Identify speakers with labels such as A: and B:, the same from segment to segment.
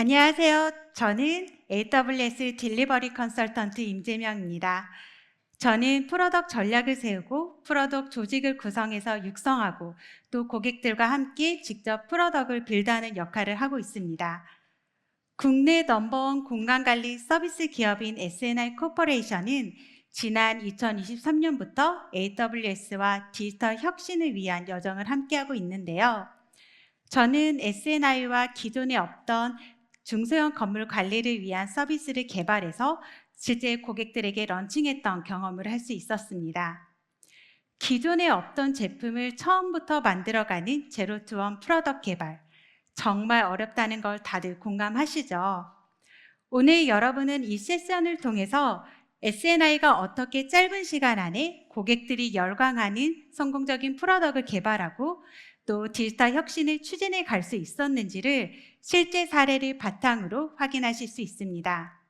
A: 안녕하세요. 저는 AWS 딜리버리 컨설턴트 임재명입니다. 저는 프로덕트 전략을 세우고 프로덕트 조직을 구성해서 육성하고 또 고객들과 함께 직접 프로덕트를 빌드하는 역할을 하고 있습니다. 국내 넘버원 공간관리 서비스 기업인 S&I 코퍼레이션은 지난 2023년부터 AWS와 디지털 혁신을 위한 여정을 함께하고 있는데요. 저는 S&I와 기존에 없던 중소형 건물 관리를 위한 서비스를 개발해서 실제 고객들에게 런칭했던 경험을 할 수 있었습니다. 기존에 없던 제품을 처음부터 만들어가는 제로투원 프로덕트 개발, 정말 어렵다는 걸 다들 공감하시죠? 오늘 여러분은 이 세션을 통해서 S&I가 어떻게 짧은 시간 안에 고객들이 열광하는 성공적인 프로덕트를 개발하고 또 디지털 혁신을 추진해 갈 수 있었는지를 실제 사례를 바탕으로 확인하실 수 있습니다.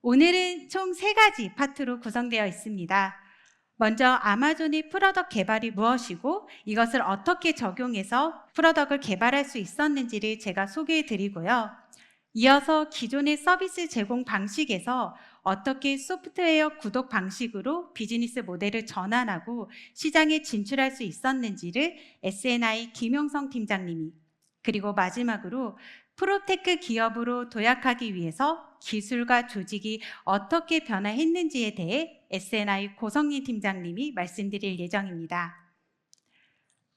A: 오늘은 총 3가지 파트로 구성되어 있습니다. 먼저 아마존의 프로덕트 개발이 무엇이고 이것을 어떻게 적용해서 프로덕트를 개발할 수 있었는지를 제가 소개해 드리고요. 이어서 기존의 서비스 제공 방식에서 어떻게 소프트웨어 구독 방식으로 비즈니스 모델을 전환하고 시장에 진출할 수 있었는지를 S&I 김용성 팀장님이, 그리고 마지막으로 프로테크 기업으로 도약하기 위해서 기술과 조직이 어떻게 변화했는지에 대해 S&I 고성린 팀장님이 말씀드릴 예정입니다.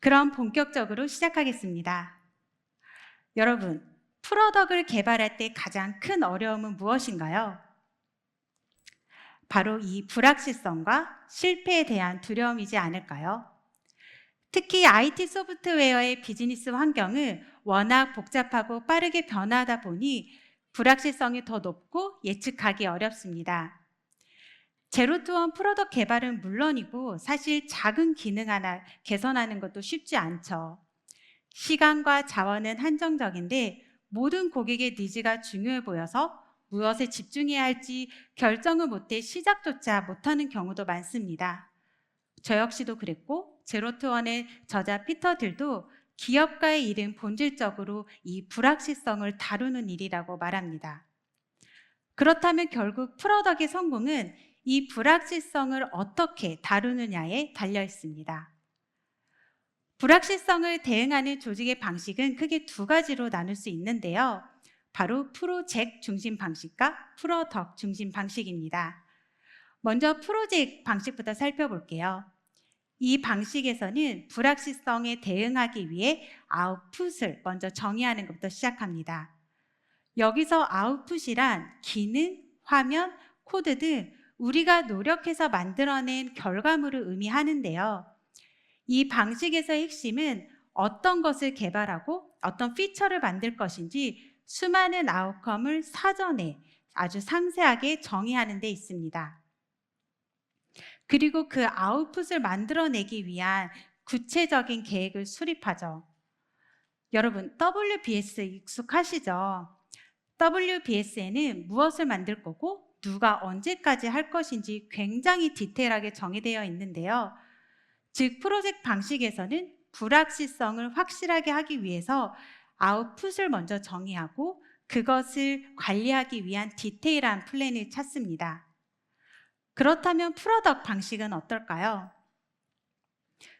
A: 그럼 본격적으로 시작하겠습니다. 여러분, 프로덕트를 개발할 때 가장 큰 어려움은 무엇인가요? 바로 이 불확실성과 실패에 대한 두려움이지 않을까요? 특히 IT 소프트웨어의 비즈니스 환경은 워낙 복잡하고 빠르게 변화하다 보니 불확실성이 더 높고 예측하기 어렵습니다. 제로투원 프로덕트 개발은 물론이고 사실 작은 기능 하나 개선하는 것도 쉽지 않죠. 시간과 자원은 한정적인데 모든 고객의 니즈가 중요해 보여서 무엇에 집중해야 할지 결정을 못해 시작조차 못하는 경우도 많습니다. 저 역시도 그랬고 제로투원의 저자 피터 딜도 기업가의 일은 본질적으로 이 불확실성을 다루는 일이라고 말합니다. 그렇다면 결국 프로덕트의 성공은 이 불확실성을 어떻게 다루느냐에 달려 있습니다. 불확실성을 대응하는 조직의 방식은 크게 2가지로 나눌 수 있는데요. 바로 프로젝트 중심 방식과 프로덕트 중심 방식입니다. 먼저 프로젝트 방식부터 살펴볼게요. 이 방식에서는 불확실성에 대응하기 위해 아웃풋을 먼저 정의하는 것부터 시작합니다. 여기서 아웃풋이란 기능, 화면, 코드 등 우리가 노력해서 만들어낸 결과물을 의미하는데요. 이 방식에서의 핵심은 어떤 것을 개발하고 어떤 피처를 만들 것인지 수많은 아웃컴을 사전에 아주 상세하게 정의하는 데 있습니다. 그리고 그 아웃풋을 만들어내기 위한 구체적인 계획을 수립하죠. 여러분, WBS 익숙하시죠? WBS에는 무엇을 만들 거고 누가 언제까지 할 것인지 굉장히 디테일하게 정의되어 있는데요. 즉, 프로젝트 방식에서는 불확실성을 확실하게 하기 위해서 아웃풋을 먼저 정의하고 그것을 관리하기 위한 디테일한 플랜을 찾습니다. 그렇다면 프로덕트 방식은 어떨까요?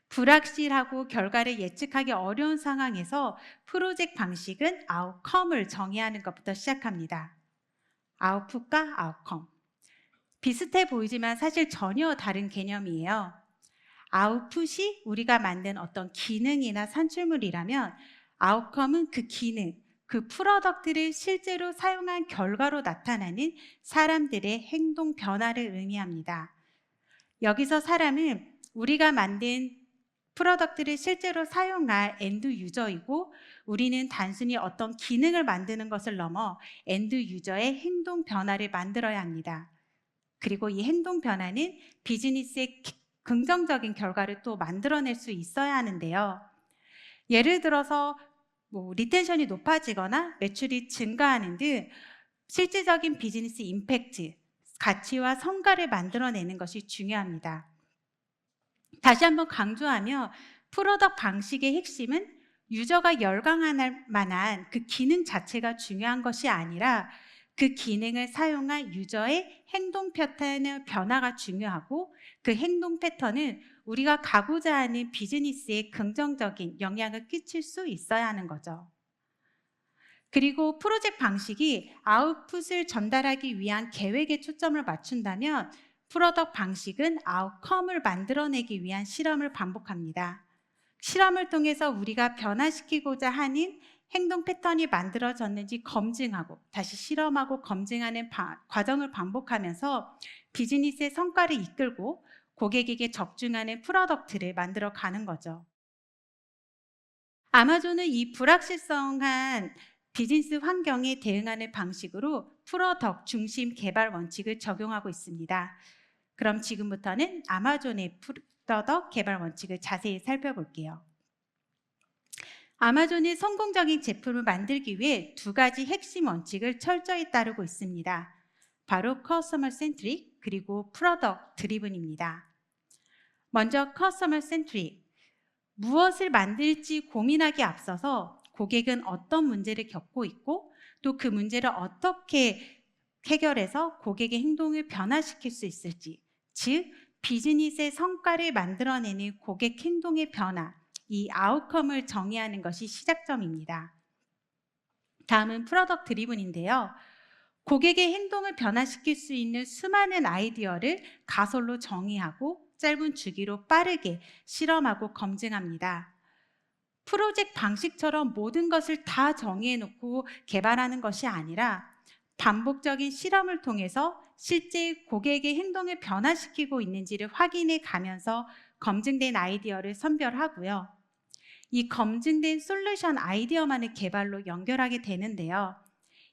A: 불확실하고 결과를 예측하기 어려운 상황에서 프로젝트 방식은 아웃컴을 정의하는 것부터 시작합니다. 아웃풋과 아웃컴. 비슷해 보이지만 사실 전혀 다른 개념이에요. 아웃풋이 우리가 만든 어떤 기능이나 산출물이라면 아웃컴은 그 기능, 그 프로덕트를 실제로 사용한 결과로 나타나는 사람들의 행동 변화를 의미합니다. 여기서 사람은 우리가 만든 프로덕트를 실제로 사용할 엔드 유저이고 우리는 단순히 어떤 기능을 만드는 것을 넘어 엔드 유저의 행동 변화를 만들어야 합니다. 그리고 이 행동 변화는 비즈니스의 긍정적인 결과를 또 만들어낼 수 있어야 하는데요. 예를 들어서 리텐션이 높아지거나 매출이 증가하는 등 실질적인 비즈니스 임팩트, 가치와 성과를 만들어내는 것이 중요합니다. 다시 한번 강조하며 프로덕트 방식의 핵심은 유저가 열광할 만한 그 기능 자체가 중요한 것이 아니라 그 기능을 사용한 유저의 행동 패턴의 변화가 중요하고 그 행동 패턴은 우리가 가고자 하는 비즈니스에 긍정적인 영향을 끼칠 수 있어야 하는 거죠. 그리고 프로젝트 방식이 아웃풋을 전달하기 위한 계획에 초점을 맞춘다면 프로덕트 방식은 아웃컴을 만들어내기 위한 실험을 반복합니다. 실험을 통해서 우리가 변화시키고자 하는 행동 패턴이 만들어졌는지 검증하고 다시 실험하고 검증하는 과정을 반복하면서 비즈니스의 성과를 이끌고 고객에게 적중하는 프로덕트를 만들어 가는 거죠. 아마존은 이 불확실성한 비즈니스 환경에 대응하는 방식으로 프로덕트 중심 개발 원칙을 적용하고 있습니다. 그럼 지금부터는 아마존의 프로덕트 개발 원칙을 자세히 살펴볼게요. 아마존이 성공적인 제품을 만들기 위해 두 가지 핵심 원칙을 철저히 따르고 있습니다. 바로 커스터머 센트릭 그리고 프로덕트 드리븐입니다. 먼저 커스터머 센트릭. 무엇을 만들지 고민하기 앞서서 고객은 어떤 문제를 겪고 있고 또 그 문제를 어떻게 해결해서 고객의 행동을 변화시킬 수 있을지, 즉 비즈니스의 성과를 만들어내는 고객 행동의 변화, 이 아웃컴을 정의하는 것이 시작점입니다. 다음은 프로덕트 드리븐인데요. 고객의 행동을 변화시킬 수 있는 수많은 아이디어를 가설로 정의하고 짧은 주기로 빠르게 실험하고 검증합니다. 프로젝트 방식처럼 모든 것을 다 정의해놓고 개발하는 것이 아니라 반복적인 실험을 통해서 실제 고객의 행동을 변화시키고 있는지를 확인해 가면서 검증된 아이디어를 선별하고요. 이 검증된 솔루션 아이디어만을 개발로 연결하게 되는데요.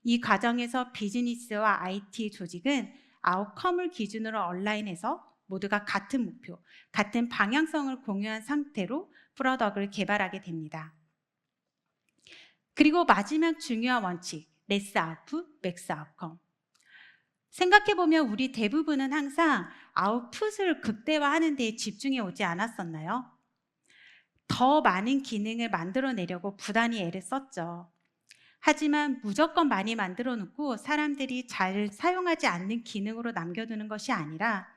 A: 이 과정에서 비즈니스와 IT 조직은 아웃컴을 기준으로 얼라인해서 모두가 같은 목표, 같은 방향성을 공유한 상태로 프로덕트를 개발하게 됩니다. 그리고 마지막 중요한 원칙, 레스 아웃풋, 맥스 아웃컴. 생각해보면 우리 대부분은 항상 아웃풋을 극대화하는 데 집중해 오지 않았었나요? 더 많은 기능을 만들어내려고 부단히 애를 썼죠. 하지만 무조건 많이 만들어 놓고 사람들이 잘 사용하지 않는 기능으로 남겨두는 것이 아니라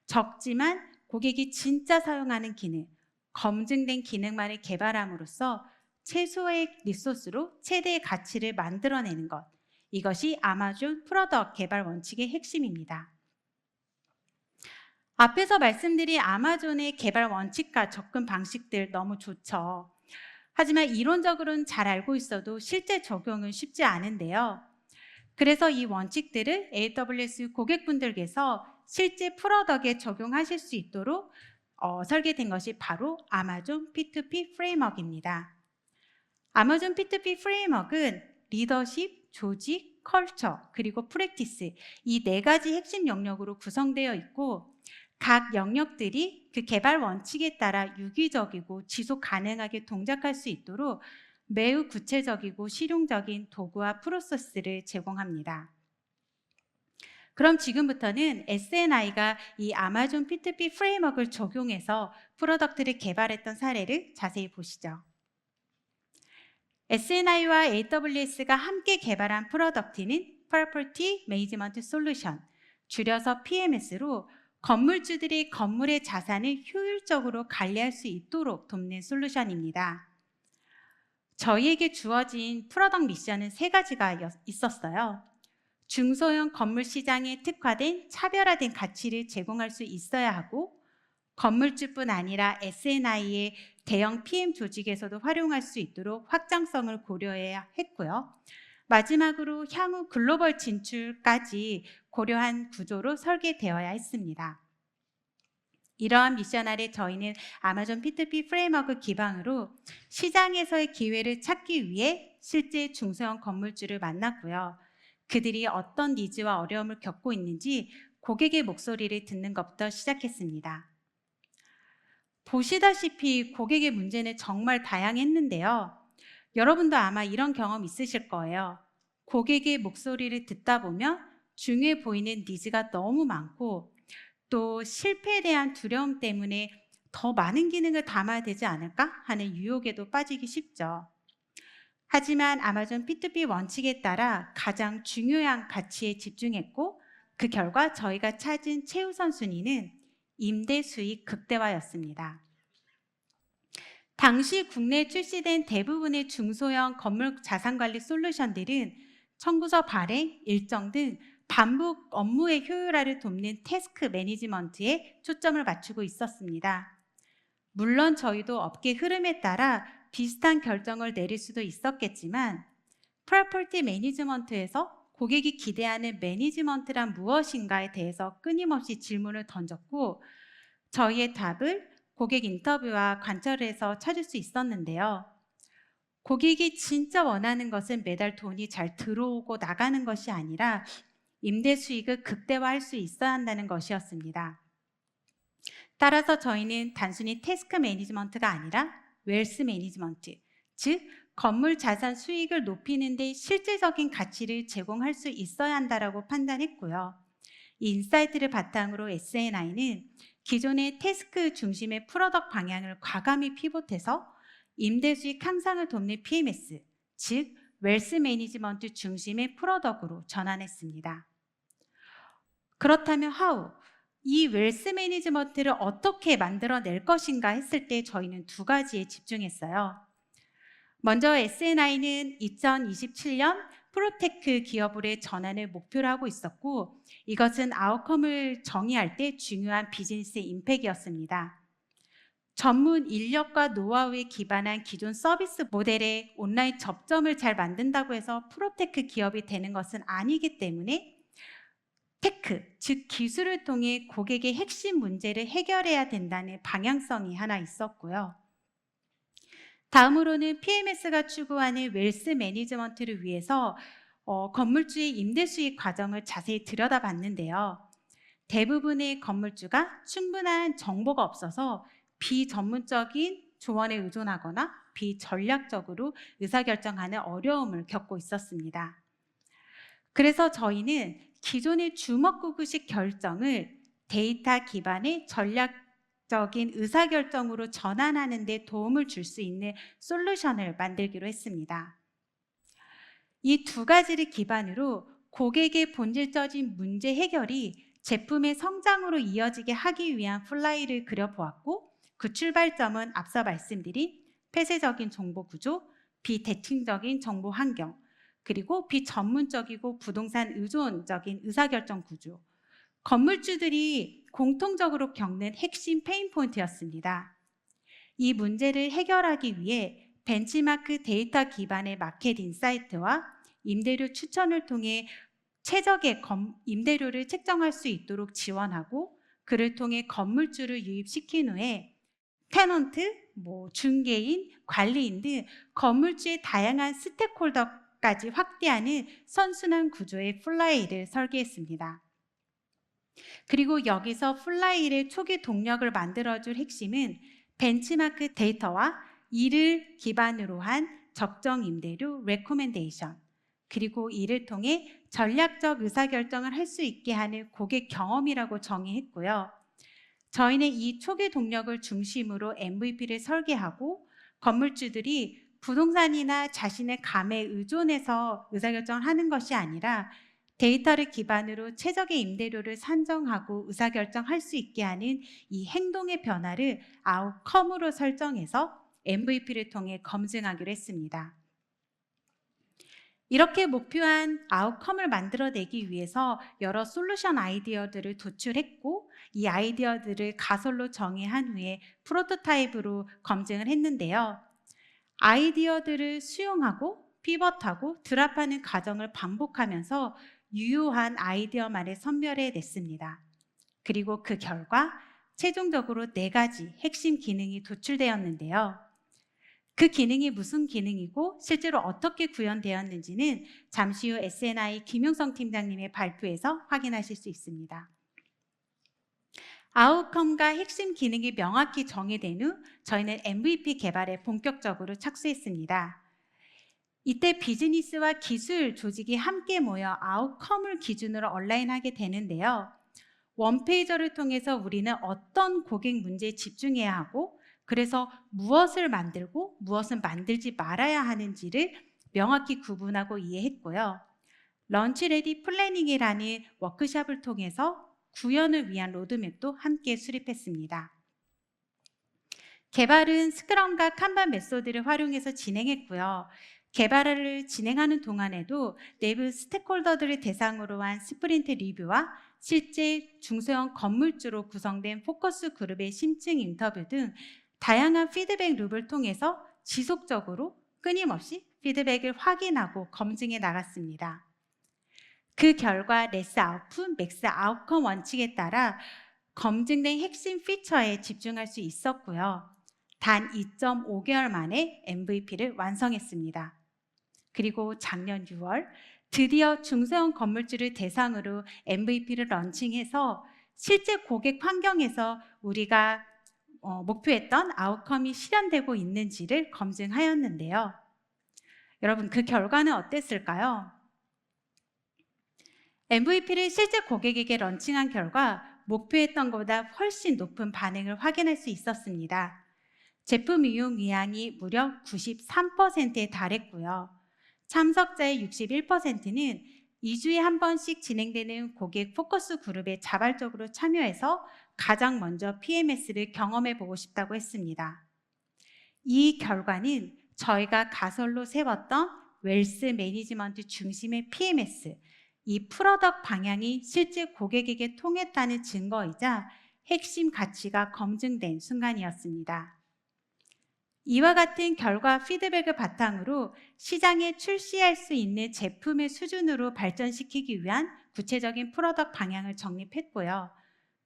A: 적지만 고객이 진짜 사용하는 기능, 검증된 기능만을 개발함으로써 최소의 리소스로 최대의 가치를 만들어내는 것. 이것이 아마존 프로덕트 개발 원칙의 핵심입니다. 앞에서 말씀드린 아마존의 개발 원칙과 접근 방식들 너무 좋죠. 하지만 이론적으로는 잘 알고 있어도 실제 적용은 쉽지 않은데요. 그래서 이 원칙들을 AWS 고객분들께서 실제 프로덕트에 적용하실 수 있도록 설계된 것이 바로 아마존 P2P 프레임워크입니다. 아마존 P2P 프레임워크는 리더십, 조직, 컬처, 그리고 프랙티스 이 네 가지 핵심 영역으로 구성되어 있고 각 영역들이 그 개발 원칙에 따라 유기적이고 지속 가능하게 동작할 수 있도록 매우 구체적이고 실용적인 도구와 프로세스를 제공합니다. 그럼 지금부터는 S&I가 이 아마존 P2P 프레임워크를 적용해서 프로덕트를 개발했던 사례를 자세히 보시죠. S&I와 AWS가 함께 개발한 프로덕트는 Property Management Solution, 줄여서 PMS로 건물주들이 건물의 자산을 효율적으로 관리할 수 있도록 돕는 솔루션입니다. 저희에게 주어진 프로덕트 미션은 세 가지가 있었어요. 중소형 건물 시장에 특화된 차별화된 가치를 제공할 수 있어야 하고 건물주뿐 아니라 S&I의 대형 PM 조직에서도 활용할 수 있도록 확장성을 고려해야 했고요. 마지막으로 향후 글로벌 진출까지 고려한 구조로 설계되어야 했습니다. 이러한 미션 아래 저희는 아마존 P2P 프레임워크 기반으로 시장에서의 기회를 찾기 위해 실제 중소형 건물주를 만났고요. 그들이 어떤 니즈와 어려움을 겪고 있는지 고객의 목소리를 듣는 것부터 시작했습니다. 보시다시피 고객의 문제는 정말 다양했는데요. 여러분도 아마 이런 경험 있으실 거예요. 고객의 목소리를 듣다 보면 중요해 보이는 니즈가 너무 많고 또 실패에 대한 두려움 때문에 더 많은 기능을 담아야 되지 않을까 하는 유혹에도 빠지기 쉽죠. 하지만 아마존 P2P 원칙에 따라 가장 중요한 가치에 집중했고 그 결과 저희가 찾은 최우선 순위는 임대 수익 극대화였습니다. 당시 국내에 출시된 대부분의 중소형 건물 자산관리 솔루션들은 청구서 발행, 일정 등 반복 업무의 효율화를 돕는 태스크 매니지먼트에 초점을 맞추고 있었습니다. 물론 저희도 업계 흐름에 따라 비슷한 결정을 내릴 수도 있었겠지만 프로퍼티 매니지먼트에서 고객이 기대하는 매니지먼트란 무엇인가에 대해서 끊임없이 질문을 던졌고 저희의 답을 고객 인터뷰와 관찰에서 찾을 수 있었는데요. 고객이 진짜 원하는 것은 매달 돈이 잘 들어오고 나가는 것이 아니라 임대 수익을 극대화할 수 있어야 한다는 것이었습니다. 따라서 저희는 단순히 태스크 매니지먼트가 아니라 웰스 매니지먼트, 즉 건물 자산 수익을 높이는 데 실질적인 가치를 제공할 수 있어야 한다라고 판단했고요. 이 인사이트를 바탕으로 S&I는 기존의 태스크 중심의 프로덕트 방향을 과감히 피봇해서 임대 수익 향상을 돕는 PMS, 즉 웰스 매니지먼트 중심의 프로덕트로 전환했습니다. 그렇다면 how? 이 웰스 매니지먼트를 어떻게 만들어낼 것인가 했을 때 저희는 두 가지에 집중했어요. 먼저 S&I는 2027년 프로테크 기업으로의 전환을 목표로 하고 있었고 이것은 아웃컴을 정의할 때 중요한 비즈니스 임팩트였습니다. 전문 인력과 노하우에 기반한 기존 서비스 모델의 온라인 접점을 잘 만든다고 해서 프로테크 기업이 되는 것은 아니기 때문에 테크, 즉 기술을 통해 고객의 핵심 문제를 해결해야 된다는 방향성이 하나 있었고요. 다음으로는 PMS가 추구하는 웰스 매니지먼트를 위해서 건물주의 임대 수익 과정을 자세히 들여다봤는데요. 대부분의 건물주가 충분한 정보가 없어서 비전문적인 조언에 의존하거나 비전략적으로 의사결정하는 어려움을 겪고 있었습니다. 그래서 저희는 기존의 주먹구구식 결정을 데이터 기반의 전략적인 의사결정으로 전환하는 데 도움을 줄 수 있는 솔루션을 만들기로 했습니다. 이 두 가지를 기반으로 고객의 본질적인 문제 해결이 제품의 성장으로 이어지게 하기 위한 플라이를 그려보았고 그 출발점은 앞서 말씀드린 폐쇄적인 정보 구조, 비대칭적인 정보 환경, 그리고 비전문적이고 부동산 의존적인 의사결정 구조, 건물주들이 공통적으로 겪는 핵심 페인 포인트였습니다. 이 문제를 해결하기 위해 벤치마크 데이터 기반의 마켓 인사이트와 임대료 추천을 통해 최적의 임대료를 책정할 수 있도록 지원하고 그를 통해 건물주를 유입시킨 후에 테넌트, 중개인, 관리인 등 건물주의 다양한 스테이크홀더까지 확대하는 선순환 구조의 플라이를 설계했습니다. 그리고 여기서 플라이의 초기 동력을 만들어줄 핵심은 벤치마크 데이터와 이를 기반으로 한 적정 임대료 레코멘데이션, 그리고 이를 통해 전략적 의사결정을 할 수 있게 하는 고객 경험이라고 정의했고요. 저희는 이 초기 동력을 중심으로 MVP를 설계하고 건물주들이 부동산이나 자신의 감에 의존해서 의사결정을 하는 것이 아니라 데이터를 기반으로 최적의 임대료를 산정하고 의사결정할 수 있게 하는 이 행동의 변화를 아웃컴으로 설정해서 MVP를 통해 검증하기로 했습니다. 이렇게 목표한 아웃컴을 만들어내기 위해서 여러 솔루션 아이디어들을 도출했고 이 아이디어들을 가설로 정의한 후에 프로토타입으로 검증을 했는데요. 아이디어들을 수용하고 피벗하고 드랍하는 과정을 반복하면서 유효한 아이디어만을 선별해냈습니다. 그리고 그 결과 최종적으로 4가지 핵심 기능이 도출되었는데요. 그 기능이 무슨 기능이고 실제로 어떻게 구현되었는지는 잠시 후 S&I 김용성 팀장님의 발표에서 확인하실 수 있습니다. 아웃컴과 핵심 기능이 명확히 정의된 후 저희는 MVP 개발에 본격적으로 착수했습니다. 이때 비즈니스와 기술 조직이 함께 모여 아웃컴을 기준으로 얼라인하게 되는데요. 원페이저를 통해서 우리는 어떤 고객 문제에 집중해야 하고, 그래서 무엇을 만들고 무엇은 만들지 말아야 하는지를 명확히 구분하고 이해했고요. 런치 레디 플래닝이라는 워크숍을 통해서 구현을 위한 로드맵도 함께 수립했습니다. 개발은 스크럼과 칸반 메소드를 활용해서 진행했고요. 개발을 진행하는 동안에도 내부 스태크홀더들을 대상으로 한 스프린트 리뷰와 실제 중소형 건물주로 구성된 포커스 그룹의 심층 인터뷰 등 다양한 피드백 룹을 통해서 지속적으로 끊임없이 피드백을 확인하고 검증해 나갔습니다. 그 결과 레스 아웃풋, 맥스 아웃컴 원칙에 따라 검증된 핵심 피처에 집중할 수 있었고요. 단 2.5개월 만에 MVP를 완성했습니다. 그리고 작년 6월 드디어 중소형 건물주를 대상으로 MVP를 런칭해서 실제 고객 환경에서 우리가 목표했던 아웃컴이 실현되고 있는지를 검증하였는데요. 여러분, 그 결과는 어땠을까요? MVP를 실제 고객에게 런칭한 결과 목표했던 것보다 훨씬 높은 반응을 확인할 수 있었습니다. 제품 이용 의향이 무려 93%에 달했고요. 참석자의 61%는 2주에 한 번씩 진행되는 고객 포커스 그룹에 자발적으로 참여해서 가장 먼저 PMS를 경험해 보고 싶다고 했습니다. 이 결과는 저희가 가설로 세웠던 웰스 매니지먼트 중심의 PMS, 이 프로덕트 방향이 실제 고객에게 통했다는 증거이자 핵심 가치가 검증된 순간이었습니다. 이와 같은 결과 피드백을 바탕으로 시장에 출시할 수 있는 제품의 수준으로 발전시키기 위한 구체적인 프로덕트 방향을 정립했고요.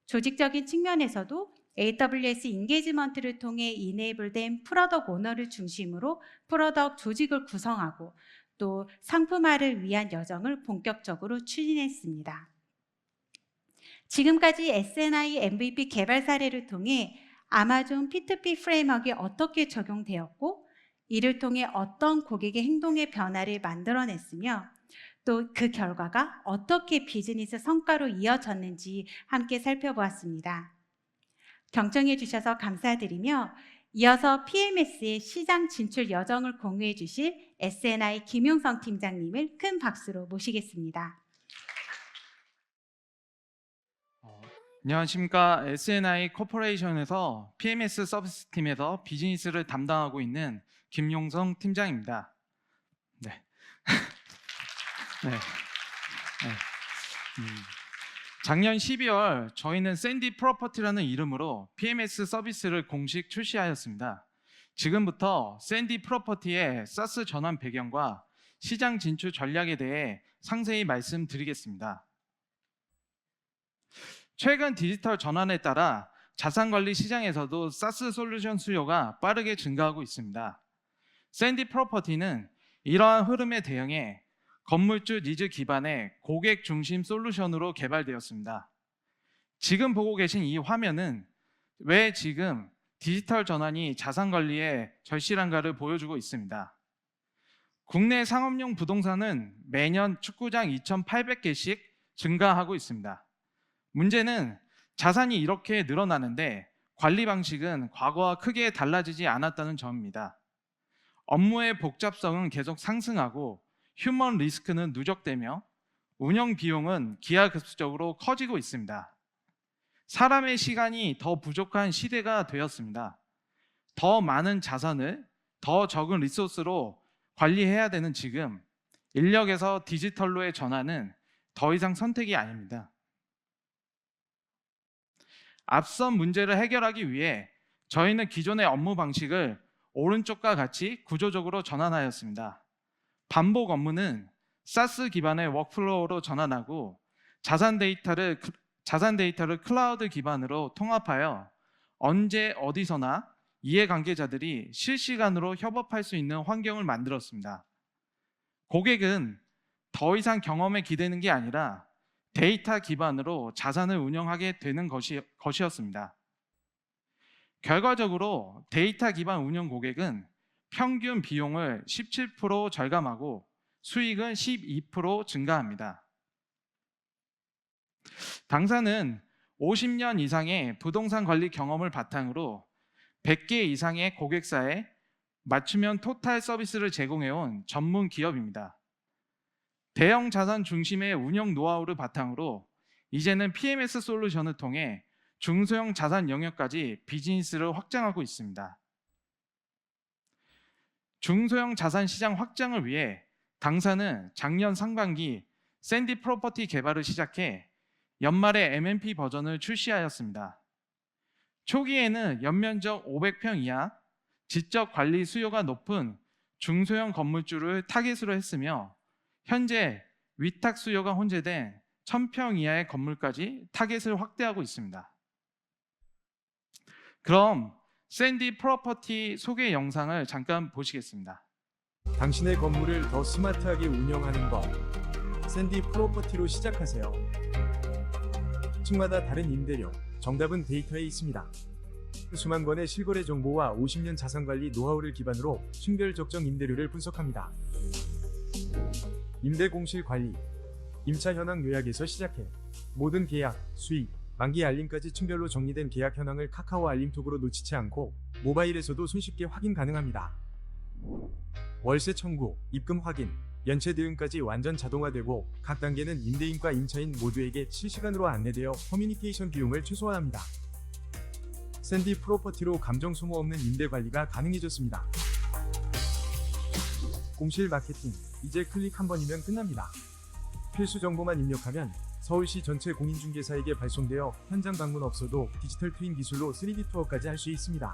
A: 조직적인 측면에서도 AWS 인게이지먼트를 통해 이네이블된 프로덕트 오너를 중심으로 프로덕트 조직을 구성하고 또 상품화를 위한 여정을 본격적으로 추진했습니다. 지금까지 S&I MVP 개발 사례를 통해 아마존 P2P 프레임워크가 어떻게 적용되었고 이를 통해 어떤 고객의 행동의 변화를 만들어냈으며 또 그 결과가 어떻게 비즈니스 성과로 이어졌는지 함께 살펴보았습니다. 경청해 주셔서 감사드리며 이어서 PMS의 시장 진출 여정을 공유해 주실 S&I 김용성 팀장님을 큰 박수로 모시겠습니다.
B: 안녕하십니까. S&I 코퍼레이션에서 PMS 서비스 팀에서 비즈니스를 담당하고 있는 김용성 팀장입니다. 네. 네. 작년 12월 저희는 샌디 프로퍼티라는 이름으로 PMS 서비스를 공식 출시하였습니다. 지금부터 샌디 프로퍼티의 SaaS 전환 배경과 시장 진출 전략에 대해 상세히 말씀드리겠습니다. 최근 디지털 전환에 따라 자산관리 시장에서도 SaaS 솔루션 수요가 빠르게 증가하고 있습니다. 샌디 프로퍼티는 이러한 흐름에 대응해 건물주 니즈 기반의 고객 중심 솔루션으로 개발되었습니다. 지금 보고 계신 이 화면은 왜 지금 디지털 전환이 자산관리에 절실한가를 보여주고 있습니다. 국내 상업용 부동산은 매년 축구장 2,800개씩 증가하고 있습니다. 문제는 자산이 이렇게 늘어나는데 관리 방식은 과거와 크게 달라지지 않았다는 점입니다. 업무의 복잡성은 계속 상승하고 휴먼 리스크는 누적되며 운영 비용은 기하급수적으로 커지고 있습니다. 사람의 시간이 더 부족한 시대가 되었습니다. 더 많은 자산을 더 적은 리소스로 관리해야 되는 지금 인력에서 디지털로의 전환은 더 이상 선택이 아닙니다. 앞선 문제를 해결하기 위해 저희는 기존의 업무 방식을 오른쪽과 같이 구조적으로 전환하였습니다. 반복 업무는 SaaS 기반의 워크플로우로 전환하고 자산 데이터를 클라우드 기반으로 통합하여 언제 어디서나 이해관계자들이 실시간으로 협업할 수 있는 환경을 만들었습니다. 고객은 더 이상 경험에 기대는 게 아니라 데이터 기반으로 자산을 운영하게 되는 것이었습니다. 결과적으로 데이터 기반 운영 고객은 평균 비용을 17% 절감하고 수익은 12% 증가합니다. 당사는 50년 이상의 부동산 관리 경험을 바탕으로 100개 이상의 고객사에 맞춤형 토탈 서비스를 제공해온 전문 기업입니다. 대형 자산 중심의 운영 노하우를 바탕으로 이제는 PMS 솔루션을 통해 중소형 자산 영역까지 비즈니스를 확장하고 있습니다. 중소형 자산 시장 확장을 위해 당사는 작년 상반기 샌디 프로퍼티 개발을 시작해 연말에 MMP 버전을 출시하였습니다. 초기에는 연면적 500평 이하, 지적 관리 수요가 높은 중소형 건물주를 타깃으로 했으며 현재 위탁 수요가 혼재된 1000평 이하의 건물까지 타깃을 확대하고 있습니다. 그럼 샌디 프로퍼티 소개 영상을 잠깐 보시겠습니다.
C: 당신의 건물을 더 스마트하게 운영하는 법. 샌디 프로퍼티로 시작하세요. 층마다 다른 임대료. 정답은 데이터에 있습니다. 수만 건의 실거래 정보와 50년 자산관리 노하우를 기반으로 층별 적정 임대료를 분석합니다. 임대 공실 관리. 임차 현황 요약에서 시작해 모든 계약, 수익, 만기 알림까지 층별로 정리된 계약 현황을 카카오 알림톡으로 놓치지 않고 모바일에서도 손쉽게 확인 가능합니다. 월세 청구, 입금 확인, 연체 대응까지 완전 자동화되고 각 단계는 임대인과 임차인 모두에게 실시간으로 안내되어 커뮤니케이션 비용을 최소화합니다. 샌디 프로퍼티로 감정 소모 없는 임대 관리가 가능해졌습니다. 공실 마케팅, 이제 클릭 한 번이면 끝납니다. 필수 정보만 입력하면 서울시 전체 공인중개사에게 발송되어 현장 방문 없어도 디지털 트윈 기술로 3D 투어까지 할 수 있습니다.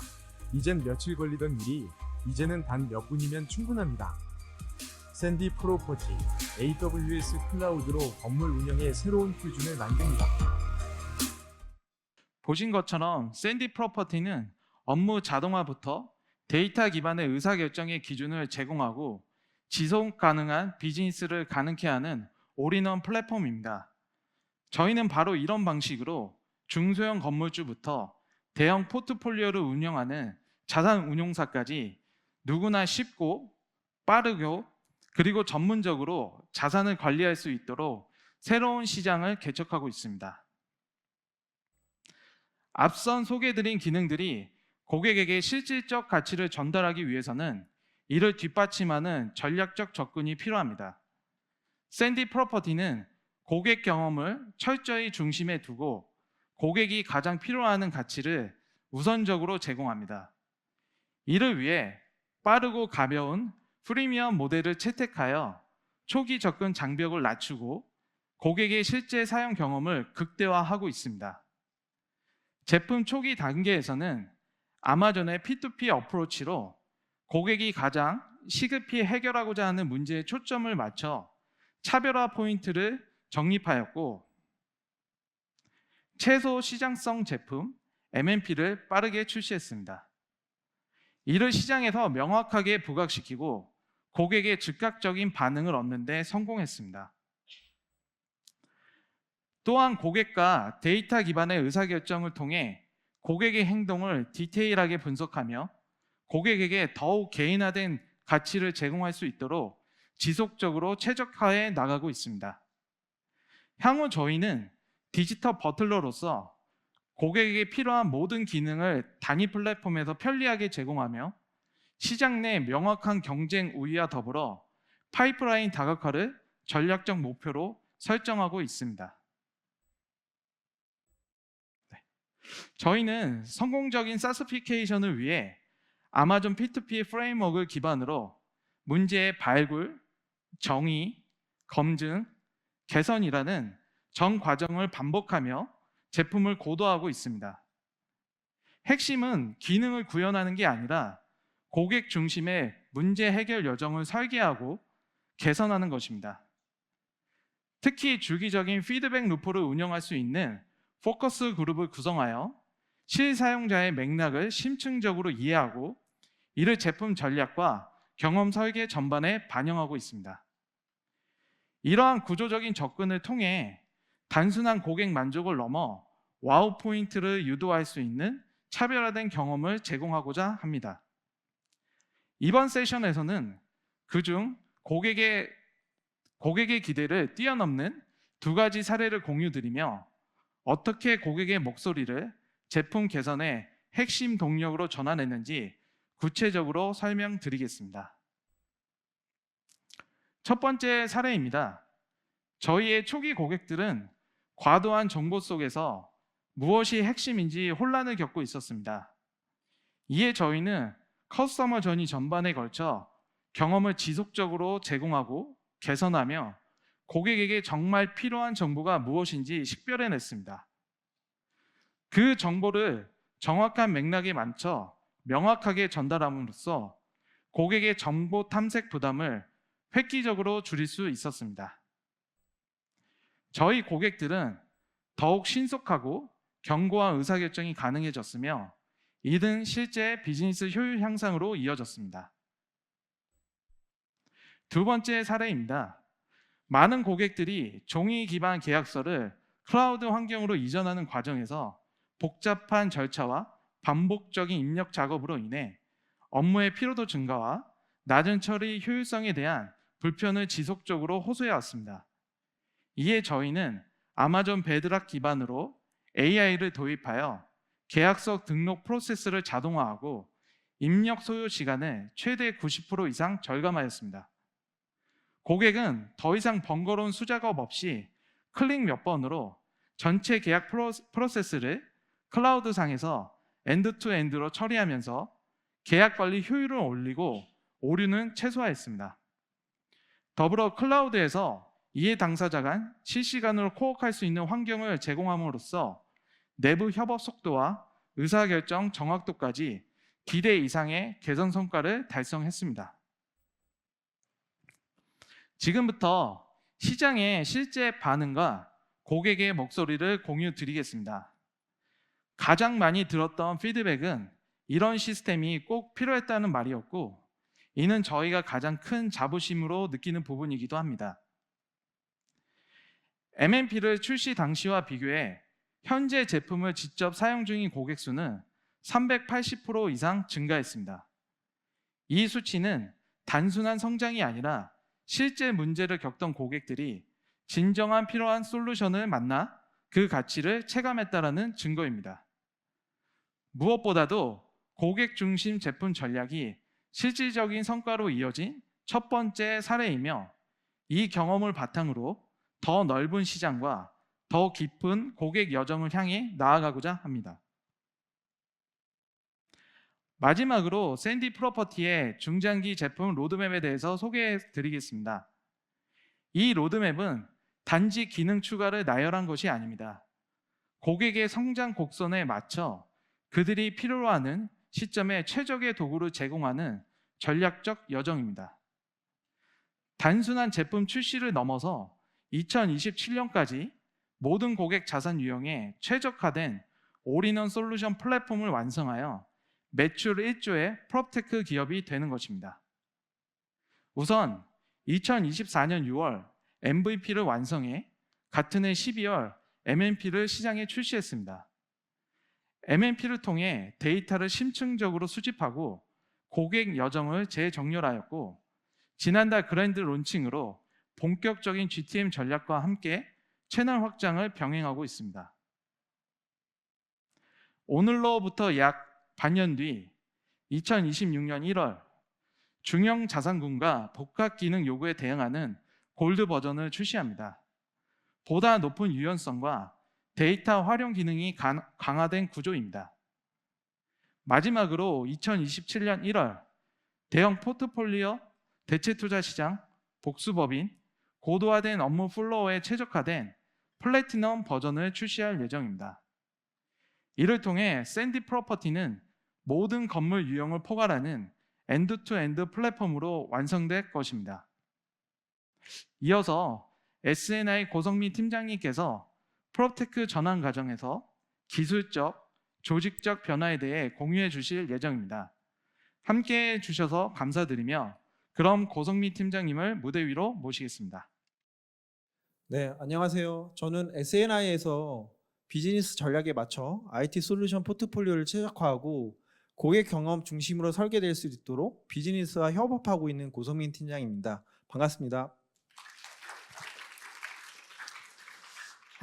C: 이젠 며칠 걸리던 일이 이제는 단 몇 분이면 충분합니다. 샌디 프로퍼티, AWS 클라우드로 건물 운영의 새로운 표준을 만듭니다.
B: 보신 것처럼 샌디 프로퍼티는 업무 자동화부터 데이터 기반의 의사결정의 기준을 제공하고 지속 가능한 비즈니스를 가능케 하는 올인원 플랫폼입니다. 저희는 바로 이런 방식으로 중소형 건물주부터 대형 포트폴리오를 운영하는 자산 운용사까지 누구나 쉽고 빠르고 그리고 전문적으로 자산을 관리할 수 있도록 새로운 시장을 개척하고 있습니다. 앞선 소개해드린 기능들이 고객에게 실질적 가치를 전달하기 위해서는 이를 뒷받침하는 전략적 접근이 필요합니다. 샌디 프로퍼티는 고객 경험을 철저히 중심에 두고 고객이 가장 필요하는 가치를 우선적으로 제공합니다. 이를 위해 빠르고 가벼운 프리미엄 모델을 채택하여 초기 접근 장벽을 낮추고 고객의 실제 사용 경험을 극대화하고 있습니다. 제품 초기 단계에서는 아마존의 P2P 어프로치로 고객이 가장 시급히 해결하고자 하는 문제에 초점을 맞춰 차별화 포인트를 적립하였고 최소 시장성 제품 MMP를 빠르게 출시했습니다. 이를 시장에서 명확하게 부각시키고 고객의 즉각적인 반응을 얻는 데 성공했습니다. 또한 고객과 데이터 기반의 의사결정을 통해 고객의 행동을 디테일하게 분석하며 고객에게 더욱 개인화된 가치를 제공할 수 있도록 지속적으로 최적화해 나가고 있습니다. 향후 저희는 디지털 버틀러로서 고객에게 필요한 모든 기능을 단위 플랫폼에서 편리하게 제공하며 시장 내 명확한 경쟁 우위와 더불어 파이프라인 다각화를 전략적 목표로 설정하고 있습니다. 저희는 성공적인 사스피케이션을 위해 아마존 P2P 프레임워크를 기반으로 문제의 발굴, 정의, 검증, 개선이라는 전 과정을 반복하며 제품을 고도화하고 있습니다. 핵심은 기능을 구현하는 게 아니라 고객 중심의 문제 해결 여정을 설계하고 개선하는 것입니다. 특히 주기적인 피드백 루프를 운영할 수 있는 포커스 그룹을 구성하여 실사용자의 맥락을 심층적으로 이해하고 이를 제품 전략과 경험 설계 전반에 반영하고 있습니다. 이러한 구조적인 접근을 통해 단순한 고객 만족을 넘어 와우 포인트를 유도할 수 있는 차별화된 경험을 제공하고자 합니다. 이번 세션에서는 그중 고객의 기대를 뛰어넘는 두 가지 사례를 공유드리며 어떻게 고객의 목소리를 제품 개선의 핵심 동력으로 전환했는지 구체적으로 설명드리겠습니다. 첫 번째 사례입니다. 저희의 초기 고객들은 과도한 정보 속에서 무엇이 핵심인지 혼란을 겪고 있었습니다. 이에 저희는 커스터머 저니 전반에 걸쳐 경험을 지속적으로 제공하고 개선하며 고객에게 정말 필요한 정보가 무엇인지 식별해냈습니다. 그 정보를 정확한 맥락에 맞춰 명확하게 전달함으로써 고객의 정보 탐색 부담을 획기적으로 줄일 수 있었습니다. 저희 고객들은 더욱 신속하고 견고한 의사결정이 가능해졌으며 이는 실제 비즈니스 효율 향상으로 이어졌습니다. 두 번째 사례입니다. 많은 고객들이 종이 기반 계약서를 클라우드 환경으로 이전하는 과정에서 복잡한 절차와 반복적인 입력 작업으로 인해 업무의 피로도 증가와 낮은 처리 효율성에 대한 불편을 지속적으로 호소해 왔습니다. 이에 저희는 아마존 베드락 기반으로 AI를 도입하여 계약서 등록 프로세스를 자동화하고 입력 소요 시간을 최대 90% 이상 절감하였습니다. 고객은 더 이상 번거로운 수작업 없이 클릭 몇 번으로 전체 계약 프로세스를 클라우드상에서 엔드투엔드로 처리하면서 계약 관리 효율을 올리고 오류는 최소화했습니다. 더불어 클라우드에서 이해 당사자 간 실시간으로 코워크할 수 있는 환경을 제공함으로써 내부 협업 속도와 의사결정 정확도까지 기대 이상의 개선 성과를 달성했습니다. 지금부터 시장의 실제 반응과 고객의 목소리를 공유 드리겠습니다. 가장 많이 들었던 피드백은 이런 시스템이 꼭 필요했다는 말이었고, 이는 저희가 가장 큰 자부심으로 느끼는 부분이기도 합니다. MMP를 출시 당시와 비교해 현재 제품을 직접 사용 중인 고객 수는 380% 이상 증가했습니다. 이 수치는 단순한 성장이 아니라 실제 문제를 겪던 고객들이 진정한 필요한 솔루션을 만나 그 가치를 체감했다는 증거입니다. 무엇보다도 고객 중심 제품 전략이 실질적인 성과로 이어진 첫 번째 사례이며, 이 경험을 바탕으로 더 넓은 시장과 더 깊은 고객 여정을 향해 나아가고자 합니다. 마지막으로 샌디 프로퍼티의 중장기 제품 로드맵에 대해서 소개해 드리겠습니다. 이 로드맵은 단지 기능 추가를 나열한 것이 아닙니다. 고객의 성장 곡선에 맞춰 그들이 필요로 하는 시점에 최적의 도구를 제공하는 전략적 여정입니다. 단순한 제품 출시를 넘어서 2027년까지 모든 고객 자산 유형에 최적화된 올인원 솔루션 플랫폼을 완성하여 매출 1조의 프롭테크 기업이 되는 것입니다. 우선 2024년 6월 MVP를 완성해 같은 해 12월 MMP를 시장에 출시했습니다. MMP를 통해 데이터를 심층적으로 수집하고 고객 여정을 재정렬하였고, 지난달 그랜드 론칭으로 본격적인 GTM 전략과 함께 채널 확장을 병행하고 있습니다. 오늘로부터 약 반년 뒤 2026년 1월 중형 자산군과 복합 기능 요구에 대응하는 골드 버전을 출시합니다. 보다 높은 유연성과 데이터 활용 기능이 강화된 구조입니다. 마지막으로 2027년 1월 대형 포트폴리오 대체 투자 시장 복수법인 고도화된 업무 플로어에 최적화된 플래티넘 버전을 출시할 예정입니다. 이를 통해 샌디 프로퍼티는 모든 건물 유형을 포괄하는 엔드투엔드 플랫폼으로 완성될 것입니다. 이어서 S&I 고성민 팀장님께서 프롭테크 전환 과정에서 기술적, 조직적 변화에 대해 공유해 주실 예정입니다. 함께 해 주셔서 감사드리며, 그럼 고성민 팀장님을 무대 위로 모시겠습니다.
D: 네, 안녕하세요. 저는 S&I에서 비즈니스 전략에 맞춰 IT 솔루션 포트폴리오를 최적화하고 고객 경험 중심으로 설계될 수 있도록 비즈니스와 협업하고 있는 고성민 팀장입니다. 반갑습니다.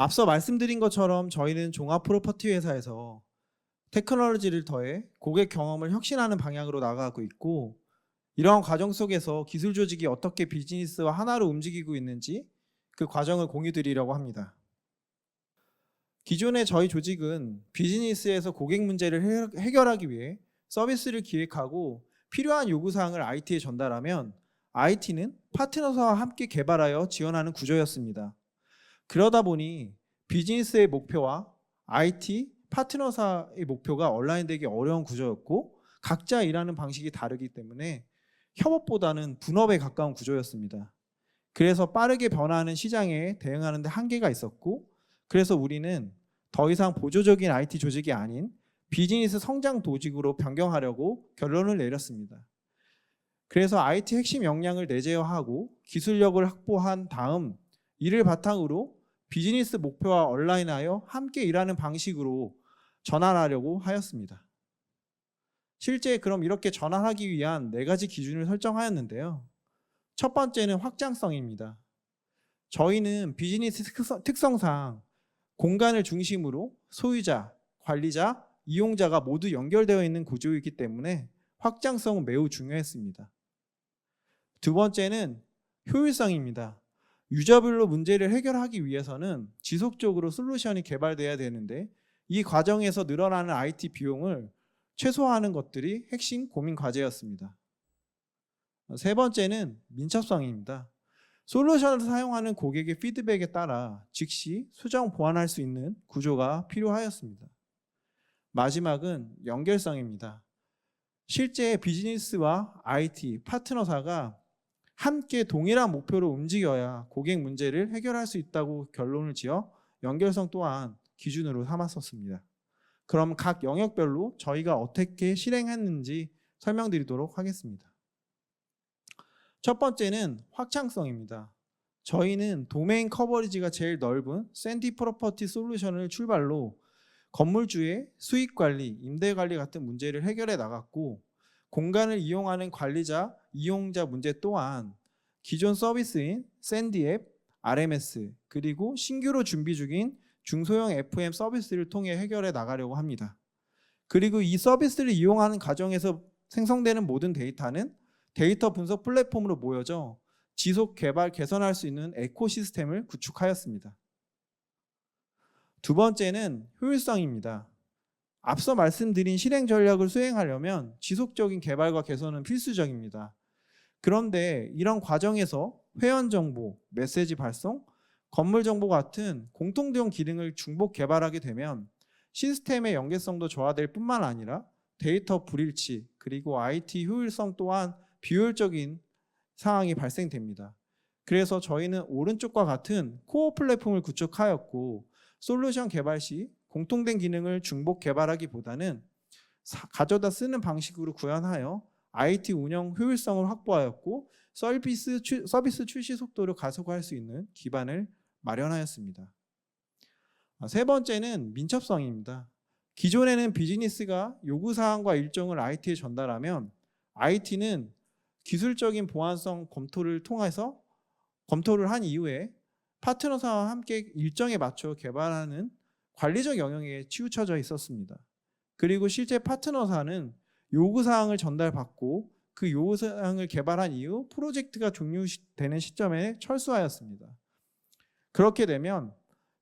D: 앞서 말씀드린 것처럼 저희는 종합 프로퍼티 회사에서 테크놀로지를 더해 고객 경험을 혁신하는 방향으로 나아가고 있고, 이러한 과정 속에서 기술 조직이 어떻게 비즈니스와 하나로 움직이고 있는지 그 과정을 공유드리려고 합니다. 기존의 저희 조직은 비즈니스에서 고객 문제를 해결하기 위해 서비스를 기획하고 필요한 요구사항을 IT에 전달하면 IT는 파트너사와 함께 개발하여 지원하는 구조였습니다. 그러다 보니 비즈니스의 목표와 IT 파트너사의 목표가 얼라인되기 어려운 구조였고, 각자 일하는 방식이 다르기 때문에 협업보다는 분업에 가까운 구조였습니다. 그래서 빠르게 변화하는 시장에 대응하는 데 한계가 있었고, 그래서 우리는 더 이상 보조적인 IT 조직이 아닌 비즈니스 성장 조직으로 변경하려고 결론을 내렸습니다. 그래서 IT 핵심 역량을 내재화하고 기술력을 확보한 다음 이를 바탕으로 비즈니스 목표와 얼라인하여 함께 일하는 방식으로 전환하려고 하였습니다. 실제 그럼 이렇게 전환하기 위한 4가지 기준을 설정하였는데요. 첫 번째는 확장성입니다. 저희는 비즈니스 특성상 공간을 중심으로 소유자, 관리자, 이용자가 모두 연결되어 있는 구조이기 때문에 확장성은 매우 중요했습니다. 두 번째는 효율성입니다. 유저별로 문제를 해결하기 위해서는 지속적으로 솔루션이 개발돼야 되는데, 이 과정에서 늘어나는 IT 비용을 최소화하는 것들이 핵심 고민 과제였습니다. 세 번째는 민첩성입니다. 솔루션을 사용하는 고객의 피드백에 따라 즉시 수정 보완할 수 있는 구조가 필요하였습니다. 마지막은 연결성입니다. 실제 비즈니스와 IT 파트너사가 함께 동일한 목표로 움직여야 고객 문제를 해결할 수 있다고 결론을 지어 연결성 또한 기준으로 삼았었습니다. 그럼 각 영역별로 저희가 어떻게 실행했는지 설명드리도록 하겠습니다. 첫 번째는 확장성입니다. 저희는 도메인 커버리지가 제일 넓은 샌디 프로퍼티 솔루션을 출발로 건물주의 수익 관리, 임대 관리 같은 문제를 해결해 나갔고, 공간을 이용하는 관리자, 이용자 문제 또한 기존 서비스인 샌디 앱, RMS, 그리고 신규로 준비 중인 중소형 FM 서비스를 통해 해결해 나가려고 합니다. 그리고 이 서비스를 이용하는 과정에서 생성되는 모든 데이터는 데이터 분석 플랫폼으로 모여져 지속 개발 개선할 수 있는 에코시스템을 구축하였습니다. 두 번째는 효율성입니다. 앞서 말씀드린 실행 전략을 수행하려면 지속적인 개발과 개선은 필수적입니다. 그런데 이런 과정에서 회원 정보, 메시지 발송, 건물 정보 같은 공통된 기능을 중복 개발하게 되면 시스템의 연계성도 저하될 뿐만 아니라 데이터 불일치, 그리고 IT 효율성 또한 비효율적인 상황이 발생됩니다. 그래서 저희는 오른쪽과 같은 코어 플랫폼을 구축하였고, 솔루션 개발 시 공통된 기능을 중복 개발하기보다는 가져다 쓰는 방식으로 구현하여 IT 운영 효율성을 확보하였고, 서비스 출시 속도를 가속화할 수 있는 기반을 마련하였습니다. 세 번째는 민첩성입니다. 기존에는 비즈니스가 요구사항과 일정을 IT에 전달하면 IT는 기술적인 보안성 검토를 통해서 검토를 한 이후에 파트너사와 함께 일정에 맞춰 개발하는 관리적 영역에 치우쳐져 있었습니다. 그리고 실제 파트너사는 요구사항을 전달받고 그 요구사항을 개발한 이후 프로젝트가 종료되는 시점에 철수하였습니다. 그렇게 되면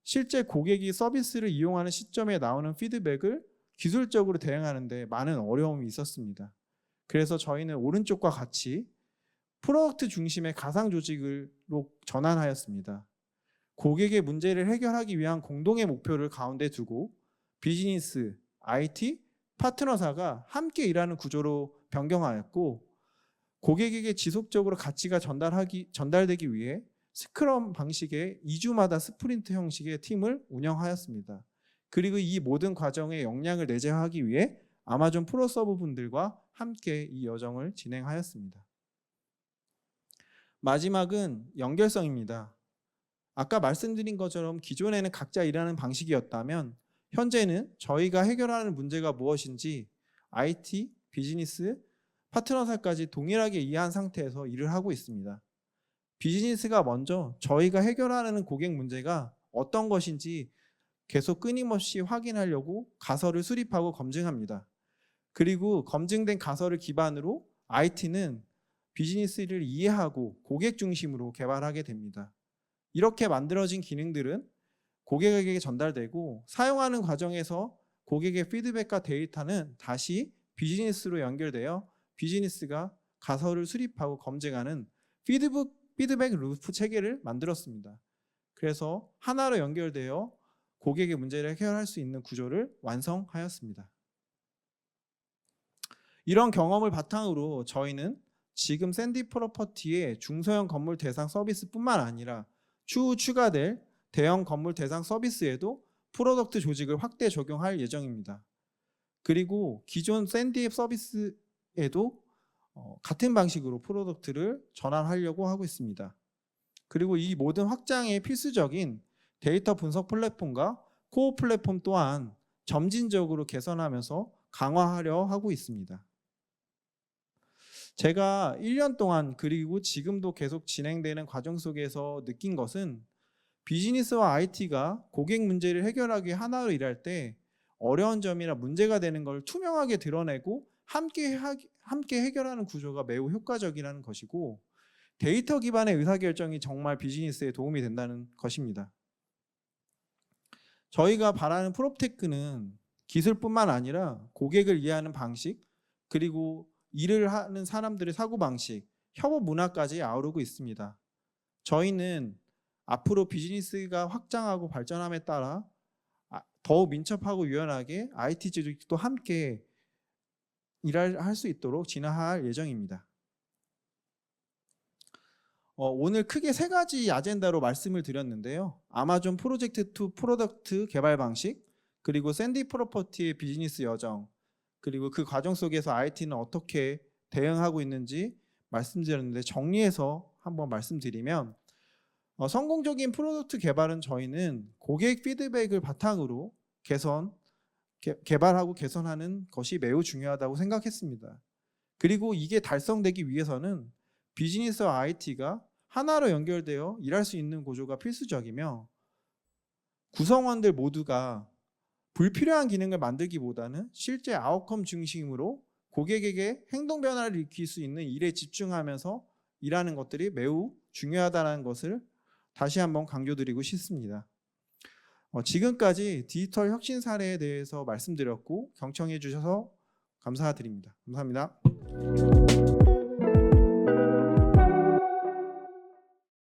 D: 실제 고객이 서비스를 이용하는 시점에 나오는 피드백을 기술적으로 대응하는 데 많은 어려움이 있었습니다. 그래서 저희는 오른쪽과 같이 프로덕트 중심의 가상 조직으로 전환하였습니다. 고객의 문제를 해결하기 위한 공동의 목표를 가운데 두고 비즈니스, IT, 파트너사가 함께 일하는 구조로 변경하였고, 고객에게 지속적으로 가치가 전달되기 위해 스크럼 방식의 2주마다 스프린트 형식의 팀을 운영하였습니다. 그리고 이 모든 과정에 역량을 내재하기 위해 아마존 프로서브 분들과 함께 이 여정을 진행하였습니다. 마지막은 연결성입니다. 아까 말씀드린 것처럼 기존에는 각자 일하는 방식이었다면 현재는 저희가 해결하는 문제가 무엇인지 IT, 비즈니스, 파트너사까지 동일하게 이해한 상태에서 일을 하고 있습니다. 비즈니스가 먼저 저희가 해결하는 고객 문제가 어떤 것인지 계속 끊임없이 확인하려고 가설을 수립하고 검증합니다. 그리고 검증된 가설을 기반으로 IT는 비즈니스를 이해하고 고객 중심으로 개발하게 됩니다. 이렇게 만들어진 기능들은 고객에게 전달되고 사용하는 과정에서 고객의 피드백과 데이터는 다시 비즈니스로 연결되어 비즈니스가 가설을 수립하고 검증하는 피드백 루프 체계를 만들었습니다. 그래서 하나로 연결되어 고객의 문제를 해결할 수 있는 구조를 완성하였습니다. 이런 경험을 바탕으로 저희는 지금 샌디 프로퍼티의 중소형 건물 대상 서비스뿐만 아니라 추후 추가될 대형 건물 대상 서비스에도 프로덕트 조직을 확대 적용할 예정입니다. 그리고 기존 샌디 서비스에도 같은 방식으로 프로덕트를 전환하려고 하고 있습니다. 그리고 이 모든 확장에 필수적인 데이터 분석 플랫폼과 코어 플랫폼 또한 점진적으로 개선하면서 강화하려 하고 있습니다. 제가 1년 동안 그리고 지금도 계속 진행되는 과정 속에서 느낀 것은 비즈니스와 IT가 고객 문제를 해결하기 하나로 일할 때 어려운 점이나 문제가 되는 걸 투명하게 드러내고 함께 해결하는 구조가 매우 효과적이라는 것이고 데이터 기반의 의사결정이 정말 비즈니스에 도움이 된다는 것입니다. 저희가 바라는 프롭테크는 기술뿐만 아니라 고객을 이해하는 방식 그리고 일을 하는 사람들의 사고방식, 협업 문화까지 아우르고 있습니다. 저희는 앞으로 비즈니스가 확장하고 발전함에 따라 더욱 민첩하고 유연하게 IT 조직도 함께 일할 수 있도록 진화할 예정입니다. 오늘 크게 3가지 아젠다로 말씀을 드렸는데요. 아마존 프로젝트 투 프로덕트 개발 방식, 그리고 샌디 프로퍼티의 비즈니스 여정, 그리고 그 과정 속에서 IT는 어떻게 대응하고 있는지 말씀드렸는데 정리해서 한번 말씀드리면 성공적인 프로덕트 개발은 저희는 고객 피드백을 바탕으로 개발하고 개선하는 것이 매우 중요하다고 생각했습니다. 그리고 이게 달성되기 위해서는 비즈니스와 IT가 하나로 연결되어 일할 수 있는 구조가 필수적이며 구성원들 모두가 불필요한 기능을 만들기보다는 실제 아웃컴 중심으로 고객에게 행동 변화를 일으킬 수 있는 일에 집중하면서 일하는 것들이 매우 중요하다는 것을 다시 한번 강조드리고 싶습니다. 지금까지 디지털 혁신 사례에 대해서 말씀드렸고 경청해 주셔서 감사드립니다. 감사합니다.